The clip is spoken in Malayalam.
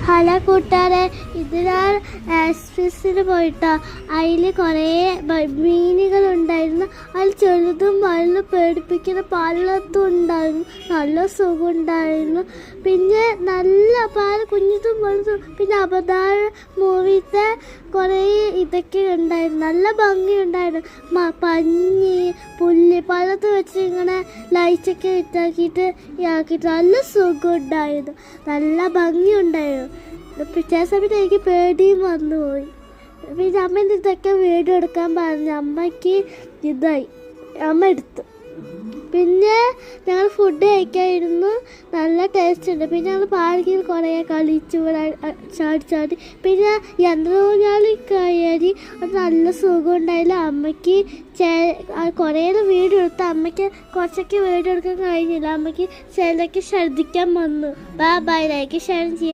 ഹലോ കൂട്ടുകാരെ, ഇത് ഞാൻ എക്സ്പ്രസ്സിന് പോയിട്ടോ. അതിൽ കുറേ മീനുകളുണ്ടായിരുന്നു. അതിൽ ചെറുതും വലുതും പേടിപ്പിക്കുന്ന പലതും ഉണ്ടായിരുന്നു. നല്ല സുഖമുണ്ടായിരുന്നു. പിന്നെ നല്ല പല കുഞ്ഞിതും വലുതും. പിന്നെ അവതാര മൂവിത്തെ കുറേ ഇതൊക്കെ ഉണ്ടായിരുന്നു. നല്ല ഭംഗിയുണ്ടായിരുന്നു. പഞ്ഞി പുല്ല് പലതും വെച്ച് ഇങ്ങനെ ലൈറ്റൊക്കെ ഇട്ടാക്കിയിട്ട് നല്ല സുഖമുണ്ടായിരുന്നു. നല്ല ഭംഗിയുണ്ടായിരുന്നു. പിറ്റേ സമയത്ത് എനിക്ക് പേടിയും വന്നുപോയി. പിന്നെ അമ്മ ഇതൊക്കെ വീഡിയോ എടുക്കാൻ പറഞ്ഞു. അമ്മയ്ക്ക് ഇതായി, അമ്മ എടുത്തു. പിന്നെ ഞങ്ങൾ ഫുഡ് കഴിക്കായിരുന്നു. നല്ല ടേസ്റ്റ് ഉണ്ട്. പിന്നെ ഞങ്ങൾ പാർക്കിൽ കുറേ കളിച്ചു ചാടി. പിന്നെ യന്ത്രഊഞ്ഞാലിൽ കയറി. അത് നല്ല സുഖം ഉണ്ടായില്ല. അമ്മയ്ക്ക് കുറേ വീഡിയോ എടുത്തു. അമ്മയ്ക്ക് കുറച്ചൊക്കെ വീഡിയോ എടുക്കാൻ കഴിഞ്ഞില്ല. അമ്മയ്ക്ക് ചിലതൊക്കെ ശ്രദ്ധിക്കാൻ വന്നു. ബൈ ലൈക്ക് ഷെയർ ചെയ്യാം.